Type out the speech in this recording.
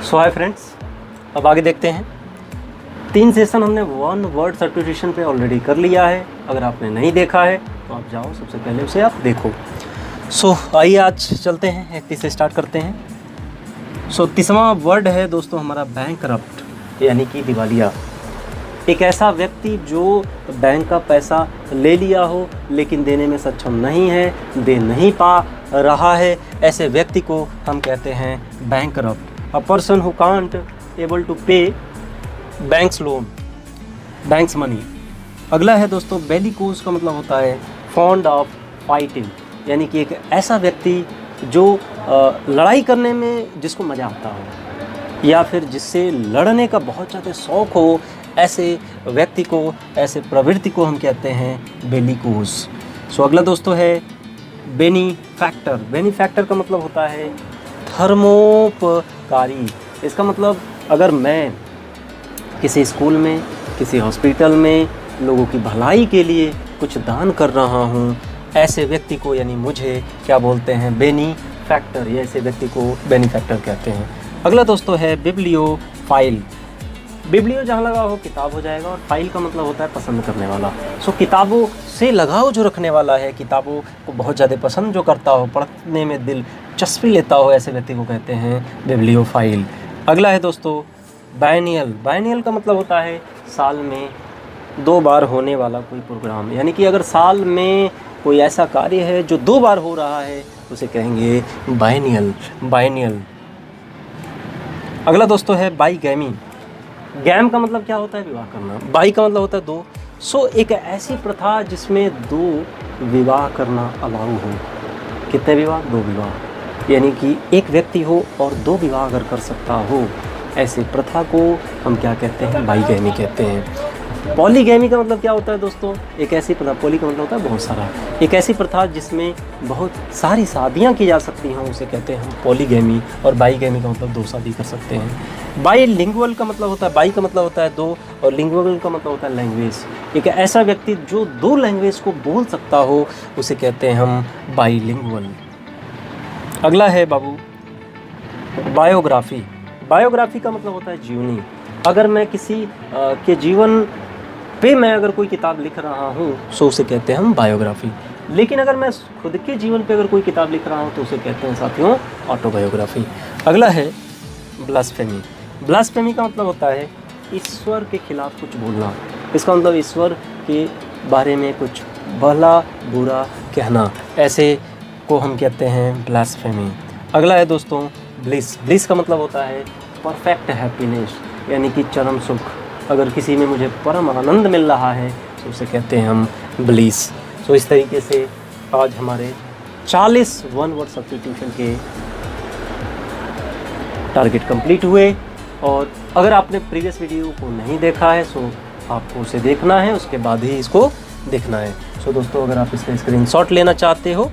सो hi friends, अब आगे देखते हैं। 3 सेशन हमने वन वर्ड सब्स्टिट्यूशन पे ऑलरेडी कर लिया है। अगर आपने नहीं देखा है तो आप जाओ, सबसे पहले उसे आप देखो। सो आइए आज चलते हैं, 31 से स्टार्ट करते हैं। सो 30वां वर्ड है दोस्तों हमारा बैंकरप्ट, यानी कि दिवालिया। एक ऐसा व्यक्ति जो बैंक का पैसा ले लिया हो लेकिन देने में सक्षम नहीं है, दे नहीं पा रहा है, ऐसे व्यक्ति को हम कहते हैं bankrupt. A person who can't able to pay bank's loan, bank's money। अगला है दोस्तों बेलिकोस का मतलब होता है fond of fighting, यानी कि एक ऐसा व्यक्ति जो लड़ाई करने में जिसको मज़ा आता हो या फिर जिससे लड़ने का बहुत ज़्यादा शौक़ हो, ऐसे व्यक्ति को, ऐसे प्रवृत्ति को हम कहते हैं बेलिकोस। सो अगला दोस्तों है बेनिफैक्टर। बेनिफैक्टर का मतलब होता है धर्मोपकारी। इसका मतलब अगर मैं किसी स्कूल में, किसी हॉस्पिटल में लोगों की भलाई के लिए कुछ दान कर रहा हूँ, ऐसे व्यक्ति को यानी मुझे क्या बोलते हैं, बेनिफैक्टर। या ऐसे व्यक्ति को बेनिफैक्टर कहते हैं। अगला दोस्तों है बिब्लियोफाइल। बिब्लियो जहाँ लगा हो किताब हो जाएगा, और फाइल का मतलब होता है पसंद करने वाला। सो किताबों से लगाव जो रखने वाला है, किताबों को बहुत ज़्यादा पसंद जो करता हो, पढ़ने में दिलचस्पी लेता हो, ऐसे व्यक्ति को कहते हैं बिब्लियोफाइल। अगला है दोस्तों बायनियल। बायनियल का मतलब होता है साल में 2 बार होने वाला कोई प्रोग्राम, यानी कि अगर साल में कोई ऐसा कार्य है जो 2 बार हो रहा है उसे कहेंगे बायनियल। बायनियल। अगला दोस्तों है बाईगैमी। गैम का मतलब क्या होता है, विवाह करना। बाई का मतलब होता है 2। सो एक ऐसी प्रथा जिसमें 2 विवाह करना अलाउ हो। कितने विवाह? 2 विवाह, यानी कि एक व्यक्ति हो और 2 विवाह अगर कर सकता हो, ऐसे प्रथा को हम क्या कहते हैं, बाईगैमी कहते हैं। पॉलीगैमी का मतलब क्या होता है दोस्तों, एक ऐसी प्रथा, पॉली का मतलब होता है बहुत सारा, एक ऐसी प्रथा जिसमें बहुत सारी शादियां की जा सकती हों, उसे कहते हैं हम पॉलीगैमी। और बाईगैमी का मतलब 2 शादी कर सकते हैं। बाईलिंगुअल का मतलब होता है, बाई का मतलब होता है 2 और लिंगुअल का मतलब होता है लैंग्वेज। एक ऐसा व्यक्ति जो 2 लैंग्वेज को बोल सकता हो, उसे कहते हैं हम बाईलिंगुअल। अगला है बाबू बायोग्राफी। बायोग्राफी का मतलब होता है जीवनी। अगर मैं किसी के जीवन पे मैं अगर कोई किताब लिख रहा हूँ सो उसे कहते हैं हम बायोग्राफी। लेकिन अगर मैं खुद के जीवन पे अगर कोई किताब लिख रहा हूँ तो उसे कहते हैं साथियों ऑटोबायोग्राफी। अगला है ब्लास्फेमी। ब्लास्फेमी का मतलब होता है ईश्वर के खिलाफ कुछ बोलना। इसका मतलब ईश्वर के बारे में कुछ भला बुरा कहना, ऐसे को हम कहते हैं ब्लास्फेमी। अगला है दोस्तों ब्लिस। ब्लिस का मतलब होता है परफेक्ट हैप्पीनेस, यानी कि चरम सुख। अगर किसी में मुझे परम आनंद मिल रहा है तो उसे कहते हैं हम ब्लिस। सो इस तरीके से आज हमारे 40 वन वर्ड सब्स्टिट्यूशन के टारगेट कंप्लीट हुए। और अगर आपने प्रीवियस वीडियो को नहीं देखा है सो आपको उसे देखना है, उसके बाद ही इसको देखना है। सो दोस्तों अगर आप इसका स्क्रीनशॉट लेना चाहते हो